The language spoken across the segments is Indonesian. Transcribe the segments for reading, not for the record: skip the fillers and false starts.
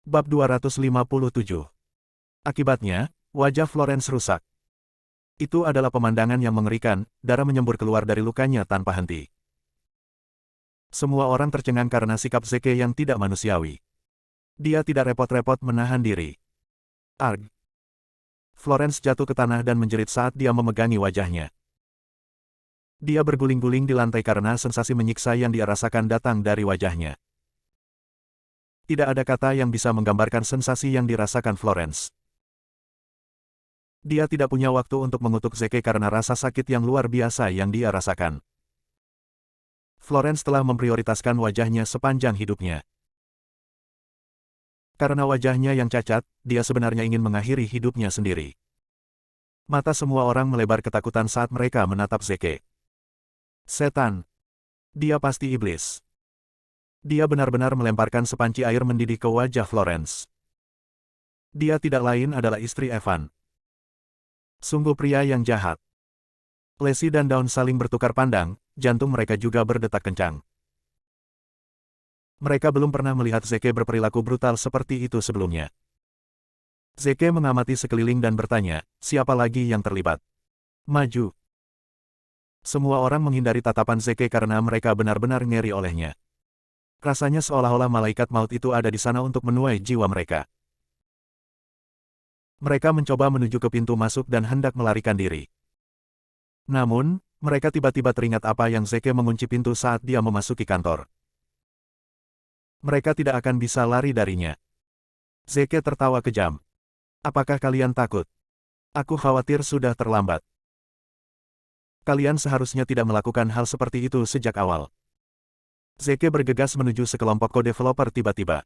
Bab 257. Akibatnya, wajah Florence rusak. Itu adalah pemandangan yang mengerikan, darah menyembur keluar dari lukanya tanpa henti. Semua orang tercengang karena sikap Zeke yang tidak manusiawi. Dia tidak repot-repot menahan diri. Arg! Florence jatuh ke tanah dan menjerit saat dia memegangi wajahnya. Dia berguling-guling di lantai karena sensasi menyiksa yang dia rasakan datang dari wajahnya. Tidak ada kata yang bisa menggambarkan sensasi yang dirasakan Florence. Dia tidak punya waktu untuk mengutuk Zeke karena rasa sakit yang luar biasa yang dia rasakan. Florence telah memprioritaskan wajahnya sepanjang hidupnya. Karena wajahnya yang cacat, dia sebenarnya ingin mengakhiri hidupnya sendiri. Mata semua orang melebar ketakutan saat mereka menatap Zeke. Setan! Dia pasti iblis. Dia benar-benar melemparkan sepanci air mendidih ke wajah Florence. Dia tidak lain adalah istri Evan. Sungguh pria yang jahat. Lacey dan Dawn saling bertukar pandang, jantung mereka juga berdetak kencang. Mereka belum pernah melihat Zeke berperilaku brutal seperti itu sebelumnya. Zeke mengamati sekeliling dan bertanya, siapa lagi yang terlibat? Maju. Semua orang menghindari tatapan Zeke karena mereka benar-benar ngeri olehnya. Rasanya seolah-olah malaikat maut itu ada di sana untuk menuai jiwa mereka. Mereka mencoba menuju ke pintu masuk dan hendak melarikan diri. Namun, mereka tiba-tiba teringat apa yang Zeke mengunci pintu saat dia memasuki kantor. Mereka tidak akan bisa lari darinya. Zeke tertawa kejam. Apakah kalian takut? Aku khawatir sudah terlambat. Kalian seharusnya tidak melakukan hal seperti itu sejak awal. Zeke bergegas menuju sekelompok co-developer tiba-tiba.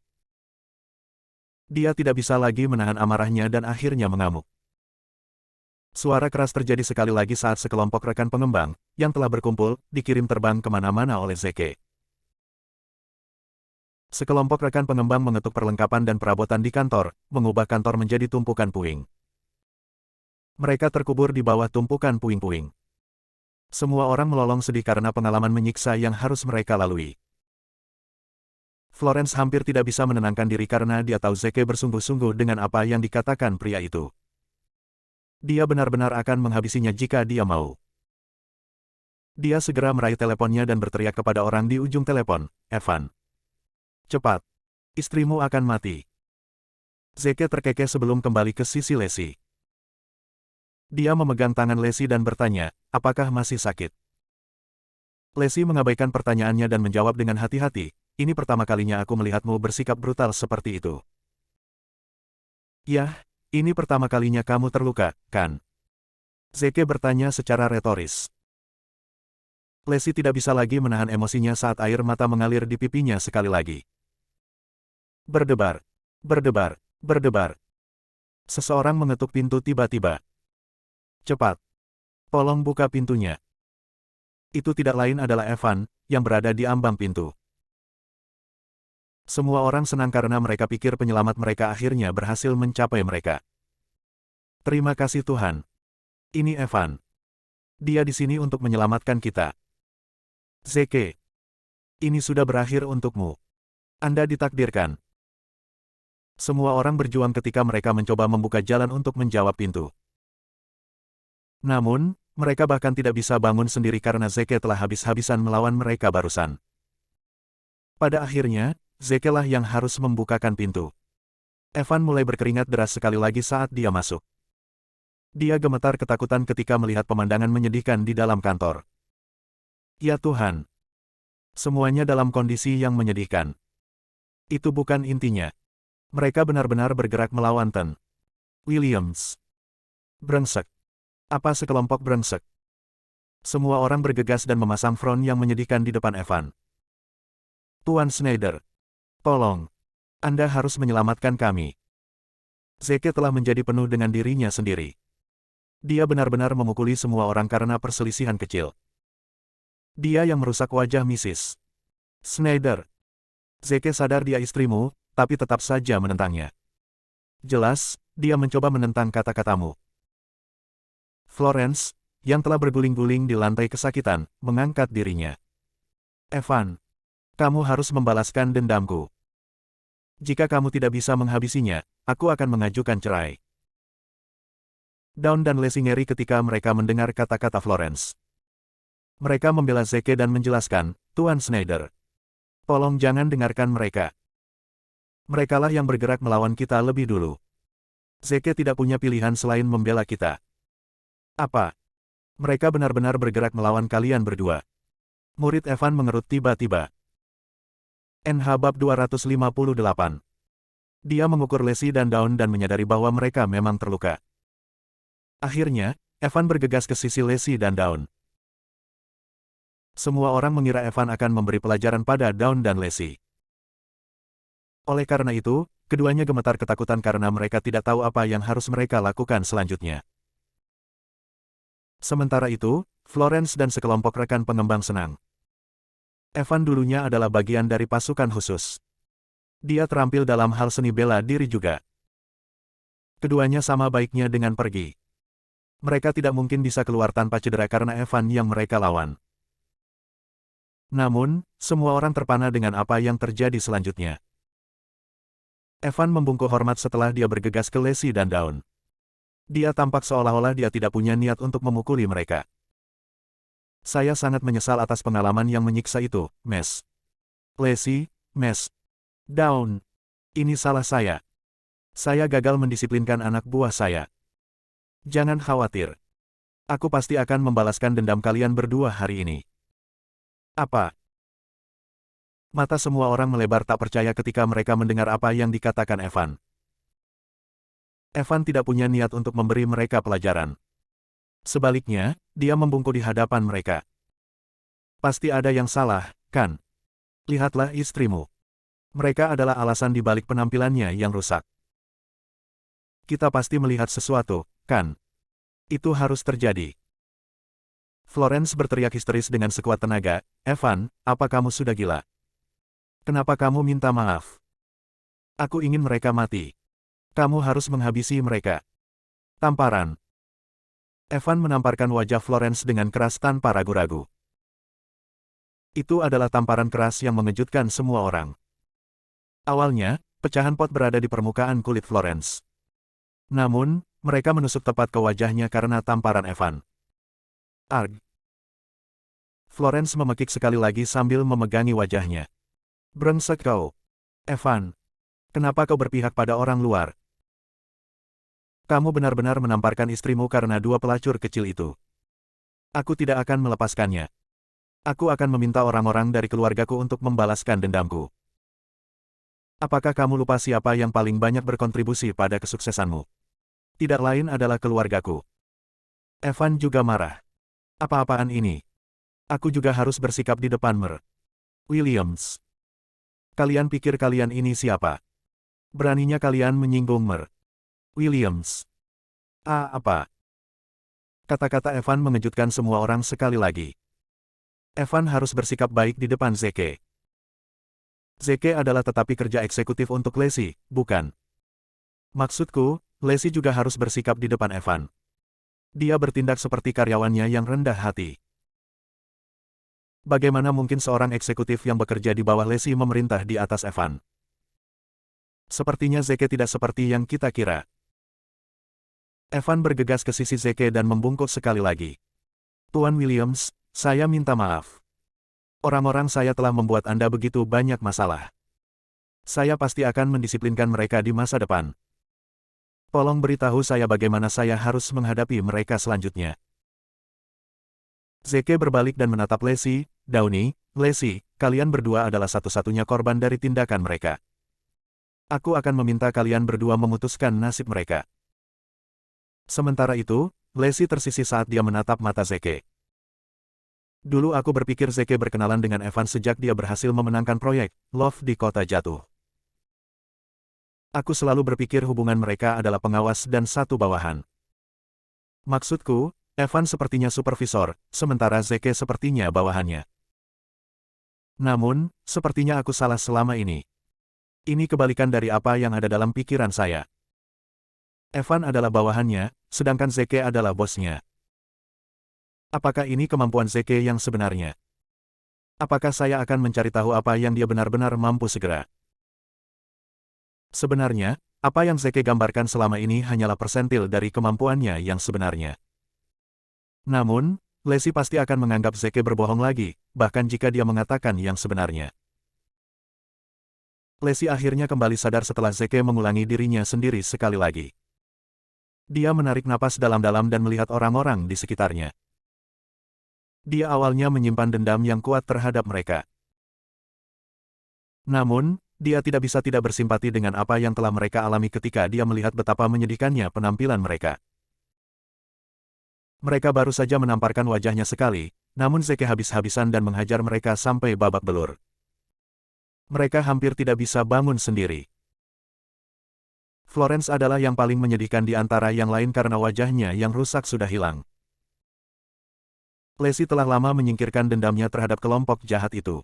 Dia tidak bisa lagi menahan amarahnya dan akhirnya mengamuk. Suara keras terjadi sekali lagi saat sekelompok rekan pengembang, yang telah berkumpul, dikirim terbang kemana-mana oleh Zeke. Sekelompok rekan pengembang mengetuk perlengkapan dan perabotan di kantor, mengubah kantor menjadi tumpukan puing. Mereka terkubur di bawah tumpukan puing-puing. Semua orang melolong sedih karena pengalaman menyiksa yang harus mereka lalui. Florence hampir tidak bisa menenangkan diri karena dia tahu Zeke bersungguh-sungguh dengan apa yang dikatakan pria itu. Dia benar-benar akan menghabisinya jika dia mau. Dia segera meraih teleponnya dan berteriak kepada orang di ujung telepon, Evan. Cepat. Istrimu akan mati. Zeke terkekeh sebelum kembali ke sisi Lacey. Dia memegang tangan Lacey dan bertanya, apakah masih sakit? Lacey mengabaikan pertanyaannya dan menjawab dengan hati-hati, ini pertama kalinya aku melihatmu bersikap brutal seperti itu. Yah, ini pertama kalinya kamu terluka, kan? Zeke bertanya secara retoris. Lacey tidak bisa lagi menahan emosinya saat air mata mengalir di pipinya sekali lagi. Berdebar, berdebar, berdebar. Seseorang mengetuk pintu tiba-tiba. Cepat. Tolong buka pintunya. Itu tidak lain adalah Evan, yang berada di ambang pintu. Semua orang senang karena mereka pikir penyelamat mereka akhirnya berhasil mencapai mereka. Terima kasih Tuhan. Ini Evan. Dia di sini untuk menyelamatkan kita. Zeke. Ini sudah berakhir untukmu. Anda ditakdirkan. Semua orang berjuang ketika mereka mencoba membuka jalan untuk menjawab pintu. Namun, mereka bahkan tidak bisa bangun sendiri karena Zeke telah habis-habisan melawan mereka barusan. Pada akhirnya, Zeke lah yang harus membukakan pintu. Evan mulai berkeringat deras sekali lagi saat dia masuk. Dia gemetar ketakutan ketika melihat pemandangan menyedihkan di dalam kantor. Ya Tuhan! Semuanya dalam kondisi yang menyedihkan. Itu bukan intinya. Mereka benar-benar bergerak melawan Ten Williams. Brengsek. Apa sekelompok brengsek? Semua orang bergegas dan memasang front yang menyedihkan di depan Evan. Tuan Schneider. Tolong. Anda harus menyelamatkan kami. Zeke telah menjadi penuh dengan dirinya sendiri. Dia benar-benar memukuli semua orang karena perselisihan kecil. Dia yang merusak wajah Mrs. Schneider. Zeke sadar dia istrimu, tapi tetap saja menentangnya. Jelas, dia mencoba menentang kata-katamu. Florence, yang telah berguling-guling di lantai kesakitan, mengangkat dirinya. Evan, kamu harus membalaskan dendamku. Jika kamu tidak bisa menghabisinya, aku akan mengajukan cerai. Dawn dan Lacey ngeri ketika mereka mendengar kata-kata Florence. Mereka membela Zeke dan menjelaskan, Tuan Schneider. Tolong jangan dengarkan mereka. Merekalah yang bergerak melawan kita lebih dulu. Zeke tidak punya pilihan selain membela kita. Apa? Mereka benar-benar bergerak melawan kalian berdua. Murid Evan mengerut tiba-tiba. NH Bab 258. Dia mengukur Lacey dan Dawn dan menyadari bahwa mereka memang terluka. Akhirnya, Evan bergegas ke sisi Lacey dan Dawn. Semua orang mengira Evan akan memberi pelajaran pada Dawn dan Lacey. Oleh karena itu, keduanya gemetar ketakutan karena mereka tidak tahu apa yang harus mereka lakukan selanjutnya. Sementara itu, Florence dan sekelompok rekan pengembang senang. Evan dulunya adalah bagian dari pasukan khusus. Dia terampil dalam hal seni bela diri juga. Keduanya sama baiknya dengan pergi. Mereka tidak mungkin bisa keluar tanpa cedera karena Evan yang mereka lawan. Namun, semua orang terpana dengan apa yang terjadi selanjutnya. Evan membungkuk hormat setelah dia bergegas ke Lacey dan Dawn. Dia tampak seolah-olah dia tidak punya niat untuk memukuli mereka. Saya sangat menyesal atas pengalaman yang menyiksa itu, Mes. Lacey, Mes. Dawn. Ini salah saya. Saya gagal mendisiplinkan anak buah saya. Jangan khawatir. Aku pasti akan membalaskan dendam kalian berdua hari ini. Apa? Mata semua orang melebar tak percaya ketika mereka mendengar apa yang dikatakan Evan. Evan tidak punya niat untuk memberi mereka pelajaran. Sebaliknya, dia membungkuk di hadapan mereka. Pasti ada yang salah, kan? Lihatlah istrimu. Mereka adalah alasan di balik penampilannya yang rusak. Kita pasti melihat sesuatu, kan? Itu harus terjadi. Florence berteriak histeris dengan sekuat tenaga, Evan, apa kamu sudah gila? Kenapa kamu minta maaf? Aku ingin mereka mati. Kamu harus menghabisi mereka. Tamparan. Evan menamparkan wajah Florence dengan keras tanpa ragu-ragu. Itu adalah tamparan keras yang mengejutkan semua orang. Awalnya, pecahan pot berada di permukaan kulit Florence. Namun, mereka menusuk tepat ke wajahnya karena tamparan Evan. Arg. Florence memekik sekali lagi sambil memegangi wajahnya. Brengsek kau. Evan. Kenapa kau berpihak pada orang luar? Kamu benar-benar menamparkan istrimu karena dua pelacur kecil itu. Aku tidak akan melepaskannya. Aku akan meminta orang-orang dari keluargaku untuk membalaskan dendamku. Apakah kamu lupa siapa yang paling banyak berkontribusi pada kesuksesanmu? Tidak lain adalah keluargaku. Evan juga marah. Apa-apaan ini? Aku juga harus bersikap di depan Mer. Williams. Kalian pikir kalian ini siapa? Beraninya kalian menyinggung Mer. Williams. Apa? Kata-kata Evan mengejutkan semua orang sekali lagi. Evan harus bersikap baik di depan Zeke. Zeke adalah tetapi kerja eksekutif untuk Lacey, bukan? Maksudku, Lacey juga harus bersikap di depan Evan. Dia bertindak seperti karyawannya yang rendah hati. Bagaimana mungkin seorang eksekutif yang bekerja di bawah Lacey memerintah di atas Evan? Sepertinya Zeke tidak seperti yang kita kira. Evan bergegas ke sisi Zeke dan membungkuk sekali lagi. Tuan Williams, saya minta maaf. Orang-orang saya telah membuat Anda begitu banyak masalah. Saya pasti akan mendisiplinkan mereka di masa depan. Tolong beritahu saya bagaimana saya harus menghadapi mereka selanjutnya. Zeke berbalik dan menatap Lacey, Downey, Lacey, kalian berdua adalah satu-satunya korban dari tindakan mereka. Aku akan meminta kalian berdua memutuskan nasib mereka. Sementara itu, Lacey tersisih saat dia menatap mata Zeke. Dulu aku berpikir Zeke berkenalan dengan Evan sejak dia berhasil memenangkan proyek Love di Kota Jatuh. Aku selalu berpikir hubungan mereka adalah pengawas dan satu bawahan. Maksudku, Evan sepertinya supervisor, sementara Zeke sepertinya bawahannya. Namun, sepertinya aku salah selama ini. Ini kebalikan dari apa yang ada dalam pikiran saya. Evan adalah bawahannya, sedangkan Zeke adalah bosnya. Apakah ini kemampuan Zeke yang sebenarnya? Apakah saya akan mencari tahu apa yang dia benar-benar mampu segera? Sebenarnya, apa yang Zeke gambarkan selama ini hanyalah persentil dari kemampuannya yang sebenarnya. Namun, Lacey pasti akan menganggap Zeke berbohong lagi, bahkan jika dia mengatakan yang sebenarnya. Lacey akhirnya kembali sadar setelah Zeke mengulangi dirinya sendiri sekali lagi. Dia menarik napas dalam-dalam dan melihat orang-orang di sekitarnya. Dia awalnya menyimpan dendam yang kuat terhadap mereka. Namun, dia tidak bisa tidak bersimpati dengan apa yang telah mereka alami ketika dia melihat betapa menyedihkannya penampilan mereka. Mereka baru saja menamparkan wajahnya sekali, namun Zeke habis-habisan dan menghajar mereka sampai babak belur. Mereka hampir tidak bisa bangun sendiri. Florence adalah yang paling menyedihkan di antara yang lain karena wajahnya yang rusak sudah hilang. Lacey telah lama menyingkirkan dendamnya terhadap kelompok jahat itu.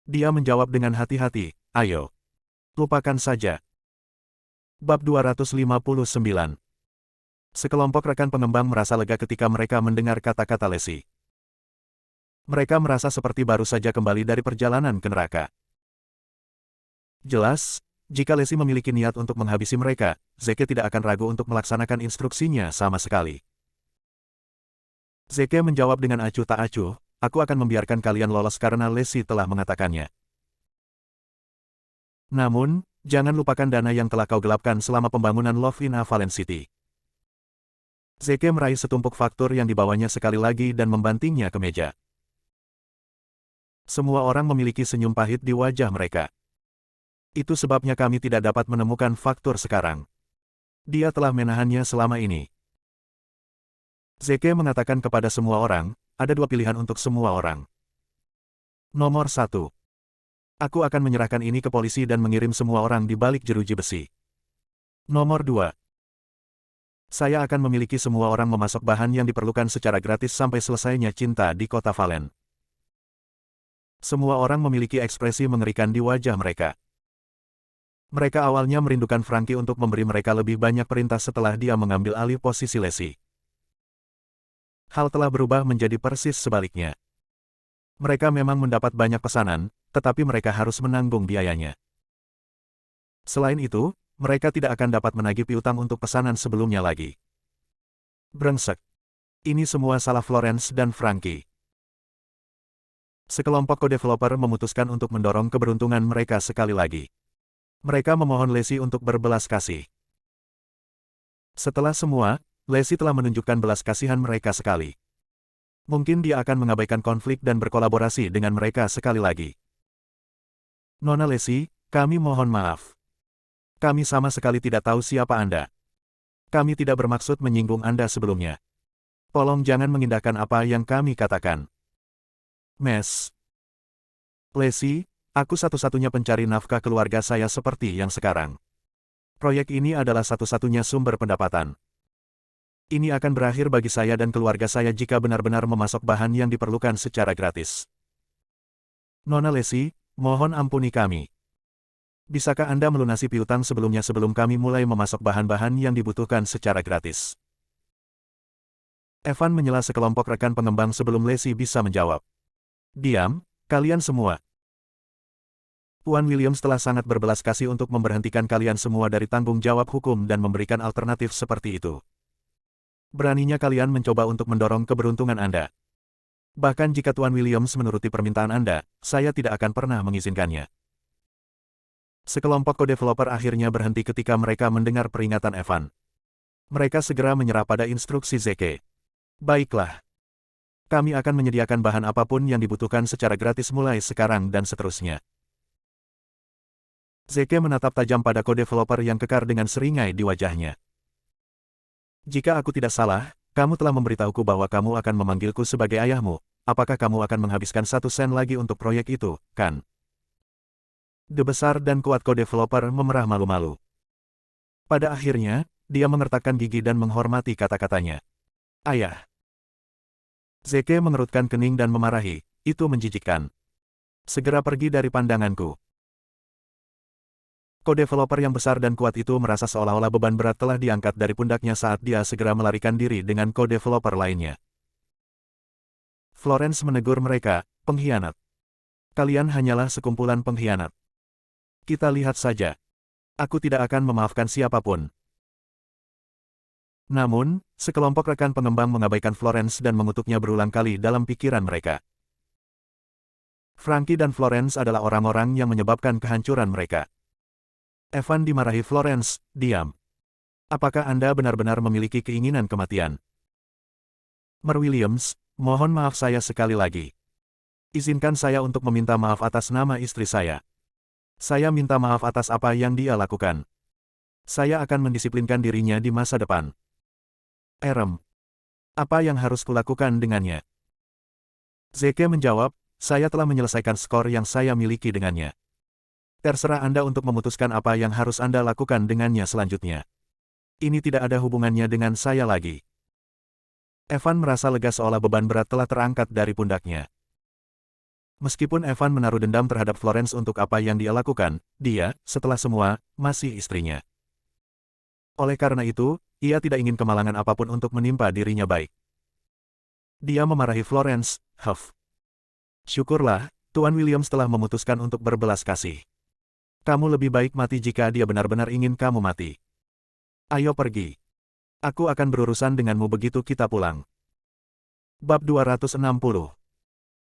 Dia menjawab dengan hati-hati, "Ayo. Lupakan saja." Bab 259. Sekelompok rekan pengembang merasa lega ketika mereka mendengar kata-kata Lacey. Mereka merasa seperti baru saja kembali dari perjalanan ke neraka. Jelas, jika Lacey memiliki niat untuk menghabisi mereka, Zeke tidak akan ragu untuk melaksanakan instruksinya sama sekali. Zeke menjawab dengan acuh tak acuh, "Aku akan membiarkan kalian lolos karena Lacey telah mengatakannya. Namun, jangan lupakan dana yang telah kau gelapkan selama pembangunan Love in Avalon City." Zeke meraih setumpuk faktur yang dibawanya sekali lagi dan membantingnya ke meja. Semua orang memiliki senyum pahit di wajah mereka. "Itu sebabnya kami tidak dapat menemukan faktur sekarang. Dia telah menahannya selama ini." Zeke mengatakan kepada semua orang, "Ada dua pilihan untuk semua orang. Nomor 1. Aku akan menyerahkan ini ke polisi dan mengirim semua orang di balik jeruji besi. Nomor 2. Saya akan memiliki semua orang memasok bahan yang diperlukan secara gratis sampai selesainya cinta di kota Valen." Semua orang memiliki ekspresi mengerikan di wajah mereka. Mereka awalnya merindukan Frankie untuk memberi mereka lebih banyak perintah setelah dia mengambil alih posisi Lacey. Hal telah berubah menjadi persis sebaliknya. Mereka memang mendapat banyak pesanan, tetapi mereka harus menanggung biayanya. Selain itu, mereka tidak akan dapat menagih piutang untuk pesanan sebelumnya lagi. Brengsek. Ini semua salah Florence dan Frankie. Sekelompok co-developer memutuskan untuk mendorong keberuntungan mereka sekali lagi. Mereka memohon Lacey untuk berbelas kasih. Setelah semua, Lacey telah menunjukkan belas kasihan mereka sekali. Mungkin dia akan mengabaikan konflik dan berkolaborasi dengan mereka sekali lagi. "Nona Lacey, kami mohon maaf. Kami sama sekali tidak tahu siapa Anda. Kami tidak bermaksud menyinggung Anda sebelumnya. Tolong jangan mengindahkan apa yang kami katakan." "Mes. Lacey, aku satu-satunya pencari nafkah keluarga saya seperti yang sekarang. Proyek ini adalah satu-satunya sumber pendapatan. Ini akan berakhir bagi saya dan keluarga saya jika benar-benar memasok bahan yang diperlukan secara gratis. Nona Lacey, mohon ampuni kami. Bisakah Anda melunasi piutang sebelumnya sebelum kami mulai memasok bahan-bahan yang dibutuhkan secara gratis?" Evan menyela sekelompok rekan pengembang sebelum Lacey bisa menjawab. "Diam, kalian semua. Tuan Williams telah sangat berbelas kasih untuk memberhentikan kalian semua dari tanggung jawab hukum dan memberikan alternatif seperti itu. Beraninya kalian mencoba untuk mendorong keberuntungan Anda. Bahkan jika Tuan Williams menuruti permintaan Anda, saya tidak akan pernah mengizinkannya." Sekelompok co-developer akhirnya berhenti ketika mereka mendengar peringatan Evan. Mereka segera menyerah pada instruksi Zeke. "Baiklah. Kami akan menyediakan bahan apapun yang dibutuhkan secara gratis mulai sekarang dan seterusnya." Zeke menatap tajam pada co-developer yang kekar dengan seringai di wajahnya. "Jika aku tidak salah, kamu telah memberitahuku bahwa kamu akan memanggilku sebagai ayahmu. Apakah kamu akan menghabiskan 1 sen lagi untuk proyek itu, kan?" The besar dan kuat co-developer memerah malu-malu. Pada akhirnya, dia mengertakkan gigi dan menghormati kata-katanya. "Ayah." Zeke mengerutkan kening dan memarahi, "Itu menjijikkan. Segera pergi dari pandanganku." Co-developer yang besar dan kuat itu merasa seolah-olah beban berat telah diangkat dari pundaknya saat dia segera melarikan diri dengan co-developer lainnya. Florence menegur mereka, "Pengkhianat. Kalian hanyalah sekumpulan pengkhianat. Kita lihat saja." Aku tidak akan memaafkan siapapun. Namun, sekelompok rekan pengembang mengabaikan Florence dan mengutuknya berulang kali dalam pikiran mereka. Frankie dan Florence adalah orang-orang yang menyebabkan kehancuran mereka. Evan dimarahi Florence, diam. Apakah Anda benar-benar memiliki keinginan kematian? Mer Williams, mohon maaf saya sekali lagi. Izinkan saya untuk meminta maaf atas nama istri saya. Saya minta maaf atas apa yang dia lakukan. Saya akan mendisiplinkan dirinya di masa depan. Erem. Apa yang harus kulakukan dengannya? Zeke menjawab, saya telah menyelesaikan skor yang saya miliki dengannya. Terserah Anda untuk memutuskan apa yang harus Anda lakukan dengannya selanjutnya. Ini tidak ada hubungannya dengan saya lagi. Evan merasa lega seolah beban berat telah terangkat dari pundaknya. Meskipun Evan menaruh dendam terhadap Florence untuk apa yang dia lakukan, dia, setelah semua, masih istrinya. Oleh karena itu, ia tidak ingin kemalangan apapun untuk menimpa dirinya baik. Dia memarahi Florence, huff. Syukurlah, Tuan Williams telah memutuskan untuk berbelas kasih. Kamu lebih baik mati jika dia benar-benar ingin kamu mati. Ayo pergi. Aku akan berurusan denganmu begitu kita pulang. Bab 260.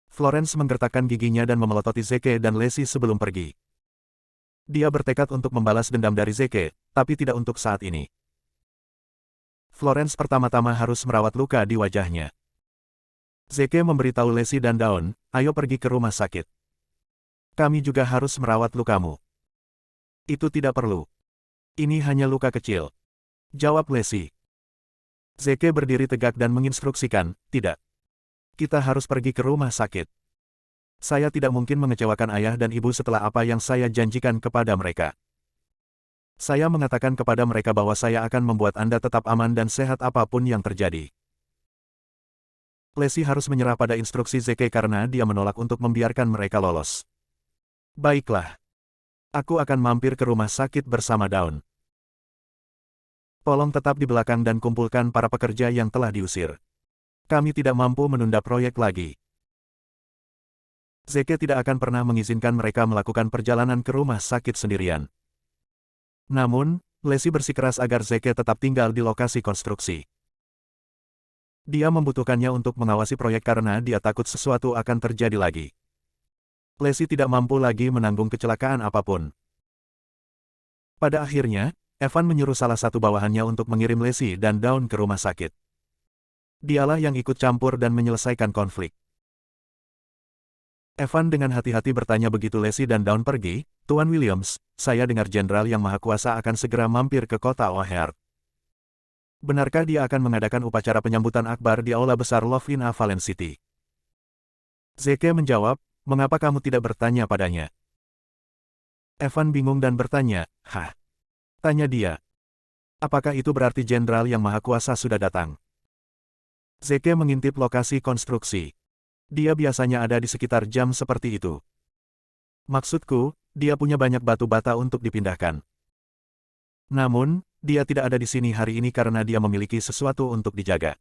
Florence menggertakkan giginya dan memelototi Zeke dan Lacey sebelum pergi. Dia bertekad untuk membalas dendam dari Zeke, tapi tidak untuk saat ini. Florence pertama-tama harus merawat luka di wajahnya. Zeke memberitahu Lacey dan Dawn, ayo pergi ke rumah sakit. Kami juga harus merawat lukamu. Itu tidak perlu. Ini hanya luka kecil. Jawab Lacey. Zeke berdiri tegak dan menginstruksikan, tidak. Kita harus pergi ke rumah sakit. Saya tidak mungkin mengecewakan ayah dan ibu setelah apa yang saya janjikan kepada mereka. Saya mengatakan kepada mereka bahwa saya akan membuat Anda tetap aman dan sehat apapun yang terjadi. Lacey harus menyerah pada instruksi Zeke karena dia menolak untuk membiarkan mereka lolos. Baiklah. Aku akan mampir ke rumah sakit bersama Dawn. Tolong tetap di belakang dan kumpulkan para pekerja yang telah diusir. Kami tidak mampu menunda proyek lagi. Zeke tidak akan pernah mengizinkan mereka melakukan perjalanan ke rumah sakit sendirian. Namun, Lacey bersikeras agar Zeke tetap tinggal di lokasi konstruksi. Dia membutuhkannya untuk mengawasi proyek karena dia takut sesuatu akan terjadi lagi. Lacey tidak mampu lagi menanggung kecelakaan apapun. Pada akhirnya, Evan menyuruh salah satu bawahannya untuk mengirim Lacey dan Dawn ke rumah sakit. Dialah yang ikut campur dan menyelesaikan konflik. Evan dengan hati-hati bertanya begitu Lacey dan Dawn pergi, Tuan Williams, saya dengar Jenderal yang Maha Kuasa akan segera mampir ke kota O'Hare. Benarkah dia akan mengadakan upacara penyambutan akbar di aula besar Love in Avalon City? Zeke menjawab, mengapa kamu tidak bertanya padanya? Evan bingung dan bertanya, hah? Tanya dia. Apakah itu berarti Jenderal yang Maha Kuasa sudah datang? Zeke mengintip lokasi konstruksi. Dia biasanya ada di sekitar jam seperti itu. Maksudku, dia punya banyak batu bata untuk dipindahkan. Namun, dia tidak ada di sini hari ini karena dia memiliki sesuatu untuk dijaga.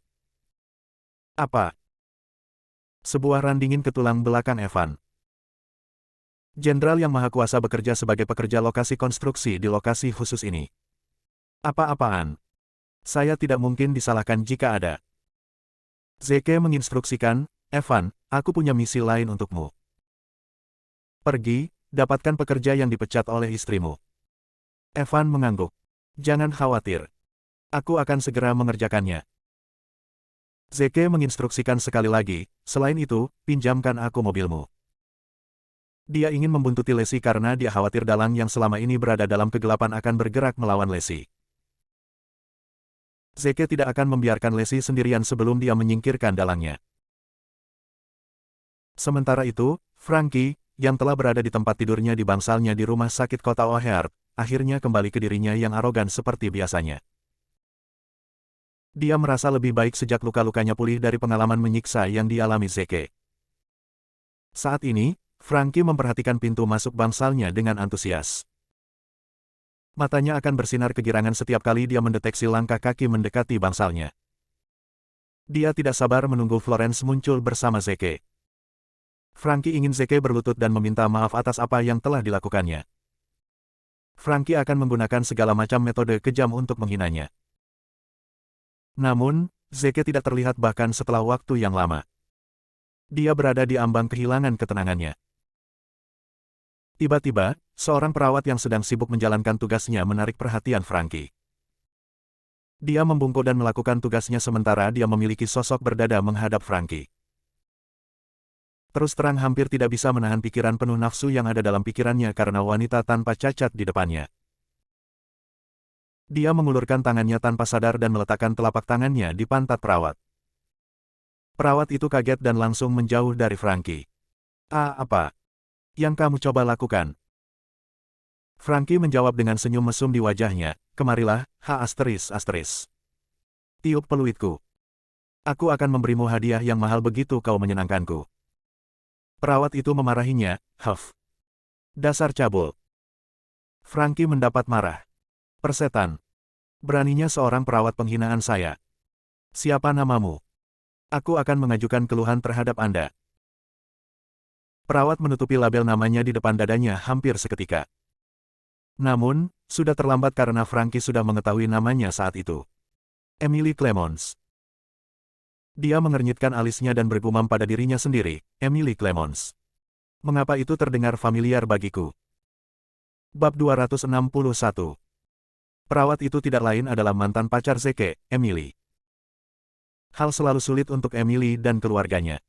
Apa? Sebuah randingin ke tulang belakang Evan. Jenderal yang Maha Kuasa bekerja sebagai pekerja lokasi konstruksi di lokasi khusus ini. Apa-apaan? Saya tidak mungkin disalahkan jika ada. Zeke menginstruksikan, Evan, aku punya misi lain untukmu. Pergi, dapatkan pekerja yang dipecat oleh istrimu. Evan mengangguk. Jangan khawatir. Aku akan segera mengerjakannya. Zeke menginstruksikan sekali lagi, selain itu, pinjamkan aku mobilmu. Dia ingin membuntuti Lacey karena dia khawatir dalang yang selama ini berada dalam kegelapan akan bergerak melawan Lacey. Zeke tidak akan membiarkan Lacey sendirian sebelum dia menyingkirkan dalangnya. Sementara itu, Frankie, yang telah berada di tempat tidurnya di bangsalnya di rumah sakit kota O'Hare, akhirnya kembali ke dirinya yang arogan seperti biasanya. Dia merasa lebih baik sejak luka-lukanya pulih dari pengalaman menyiksa yang dialami Zeke. Saat ini, Frankie memperhatikan pintu masuk bangsalnya dengan antusias. Matanya akan bersinar kegirangan setiap kali dia mendeteksi langkah kaki mendekati bangsalnya. Dia tidak sabar menunggu Florence muncul bersama Zeke. Frankie ingin Zeke berlutut dan meminta maaf atas apa yang telah dilakukannya. Frankie akan menggunakan segala macam metode kejam untuk menghinanya. Namun, Zeke tidak terlihat bahkan setelah waktu yang lama. Dia berada di ambang kehilangan ketenangannya. Tiba-tiba, seorang perawat yang sedang sibuk menjalankan tugasnya menarik perhatian Frankie. Dia membungkuk dan melakukan tugasnya sementara dia memiliki sosok berdada menghadap Frankie. Terus terang hampir tidak bisa menahan pikiran penuh nafsu yang ada dalam pikirannya karena wanita tanpa cacat di depannya. Dia mengulurkan tangannya tanpa sadar dan meletakkan telapak tangannya di pantat perawat. Perawat itu kaget dan langsung menjauh dari Frankie. Apa yang kamu coba lakukan?" Frankie menjawab dengan senyum mesum di wajahnya, "Kemarilah, Tiup peluitku. Aku akan memberimu hadiah yang mahal begitu kau menyenangkanku." Perawat itu memarahinya, "Huff. Dasar cabul." Frankie mendapat marah. "Persetan. Beraninya seorang perawat penghinaan saya. Siapa namamu? Aku akan mengajukan keluhan terhadap Anda." Perawat menutupi label namanya di depan dadanya hampir seketika. Namun, sudah terlambat karena Frankie sudah mengetahui namanya saat itu. Emily Clemons. Dia mengernyitkan alisnya dan bergumam pada dirinya sendiri, "Emily Clemons. Mengapa itu terdengar familiar bagiku?" Bab 261. Perawat itu tidak lain adalah mantan pacar Zeke, Emily. Hal selalu sulit untuk Emily dan keluarganya.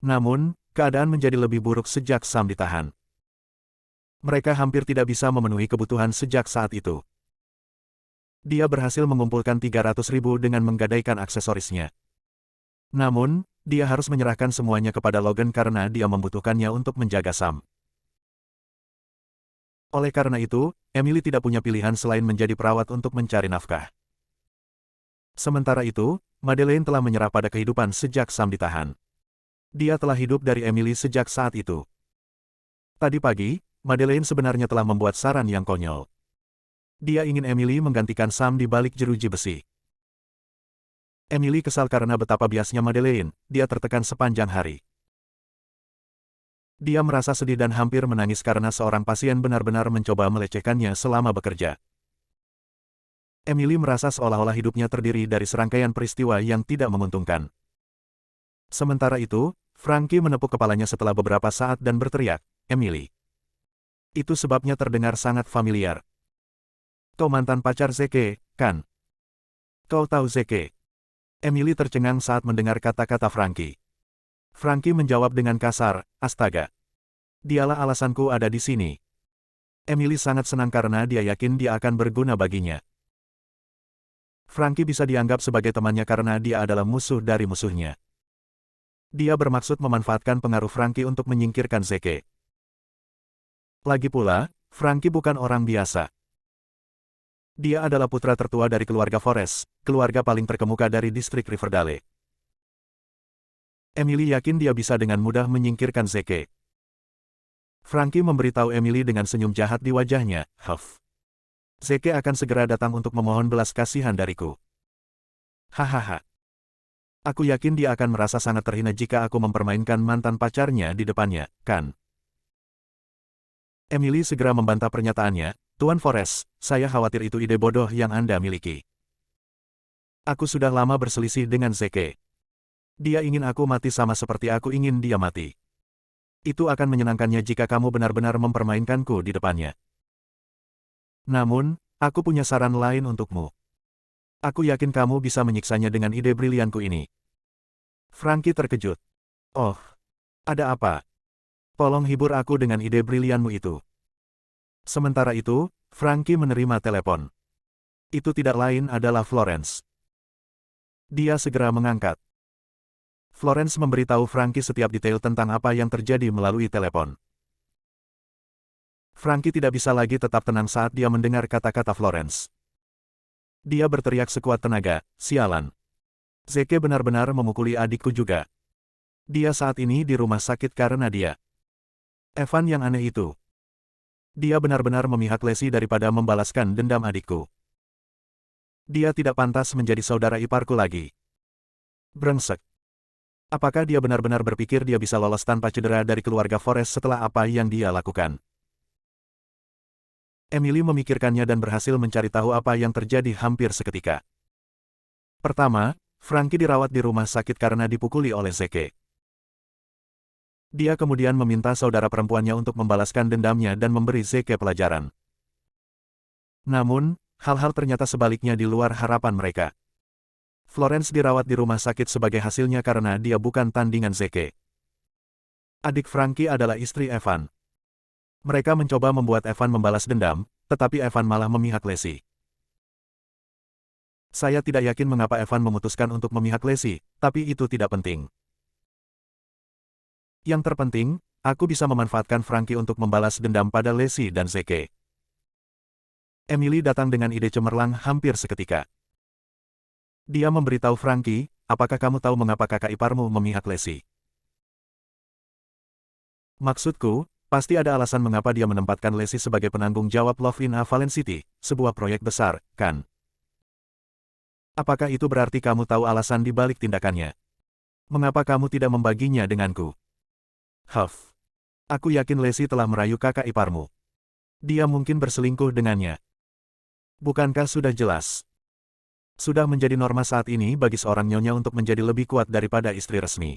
Namun, keadaan menjadi lebih buruk sejak Sam ditahan. Mereka hampir tidak bisa memenuhi kebutuhan sejak saat itu. Dia berhasil mengumpulkan 300.000 dengan menggadaikan aksesorisnya. Namun, dia harus menyerahkan semuanya kepada Logan karena dia membutuhkannya untuk menjaga Sam. Oleh karena itu, Emily tidak punya pilihan selain menjadi perawat untuk mencari nafkah. Sementara itu, Madeleine telah menyerah pada kehidupan sejak Sam ditahan. Dia telah hidup dari Emily sejak saat itu. Tadi pagi, Madeleine sebenarnya telah membuat saran yang konyol. Dia ingin Emily menggantikan Sam di balik jeruji besi. Emily kesal karena betapa biasnya Madeleine, dia tertekan sepanjang hari. Dia merasa sedih dan hampir menangis karena seorang pasien benar-benar mencoba melecehkannya selama bekerja. Emily merasa seolah-olah hidupnya terdiri dari serangkaian peristiwa yang tidak menguntungkan. Sementara itu, Frankie menepuk kepalanya setelah beberapa saat dan berteriak, "Emily. Itu sebabnya terdengar sangat familiar. Kau mantan pacar Zeke, kan? Kau tahu Zeke?" Emily tercengang saat mendengar kata-kata Frankie. Frankie menjawab dengan kasar, "Astaga. Dialah alasanku ada di sini." Emily sangat senang karena dia yakin dia akan berguna baginya. Frankie bisa dianggap sebagai temannya karena dia adalah musuh dari musuhnya. Dia bermaksud memanfaatkan pengaruh Frankie untuk menyingkirkan Zeke. Lagi pula, Frankie bukan orang biasa. Dia adalah putra tertua dari keluarga Forrest, keluarga paling terkemuka dari distrik Riverdale. Emily yakin dia bisa dengan mudah menyingkirkan Zeke. Frankie memberitahu Emily dengan senyum jahat di wajahnya, "Huff. Zeke akan segera datang untuk memohon belas kasihan dariku. Hahaha. Aku yakin dia akan merasa sangat terhina jika aku mempermainkan mantan pacarnya di depannya, kan?" Emily segera membantah pernyataannya, "Tuan Forrest, saya khawatir itu ide bodoh yang Anda miliki. Aku sudah lama berselisih dengan Zeke. Dia ingin aku mati sama seperti aku ingin dia mati. Itu akan menyenangkannya jika kamu benar-benar mempermainkanku di depannya. Namun, aku punya saran lain untukmu. Aku yakin kamu bisa menyiksanya dengan ide brilianku ini." Frankie terkejut. "Oh, ada apa? Tolong hibur aku dengan ide brilianmu itu." Sementara itu, Frankie menerima telepon. Itu tidak lain adalah Florence. Dia segera mengangkat. Florence memberitahu Frankie setiap detail tentang apa yang terjadi melalui telepon. Frankie tidak bisa lagi tetap tenang saat dia mendengar kata-kata Florence. Dia berteriak sekuat tenaga, "Sialan. Zeke benar-benar memukuli adikku juga. Dia saat ini di rumah sakit karena dia. Evan yang aneh itu. Dia benar-benar memihak Leslie daripada membalaskan dendam adikku. Dia tidak pantas menjadi saudara iparku lagi. Brengsek. Apakah dia benar-benar berpikir dia bisa lolos tanpa cedera dari keluarga Forrest setelah apa yang dia lakukan?" Emily memikirkannya dan berhasil mencari tahu apa yang terjadi hampir seketika. Pertama, Frankie dirawat di rumah sakit karena dipukuli oleh Zeke. Dia kemudian meminta saudara perempuannya untuk membalaskan dendamnya dan memberi Zeke pelajaran. Namun, hal-hal ternyata sebaliknya di luar harapan mereka. Florence dirawat di rumah sakit sebagai hasilnya karena dia bukan tandingan Zeke. Adik Frankie adalah istri Evan. Mereka mencoba membuat Evan membalas dendam, tetapi Evan malah memihak Lacey. Saya tidak yakin mengapa Evan memutuskan untuk memihak Lacey, tapi itu tidak penting. Yang terpenting, aku bisa memanfaatkan Frankie untuk membalas dendam pada Lacey dan Zeke. Emily datang dengan ide cemerlang hampir seketika. Dia memberitahu Frankie, apakah kamu tahu mengapa kakak iparmu memihak Lacey? Maksudku, pasti ada alasan mengapa dia menempatkan Lacey sebagai penanggung jawab Love in a Fallen City, sebuah proyek besar, kan? Apakah itu berarti kamu tahu alasan di balik tindakannya? Mengapa kamu tidak membaginya denganku? Huff. Aku yakin Lacey telah merayu kakak iparmu. Dia mungkin berselingkuh dengannya. Bukankah sudah jelas? Sudah menjadi norma saat ini bagi seorang nyonya untuk menjadi lebih kuat daripada istri resmi.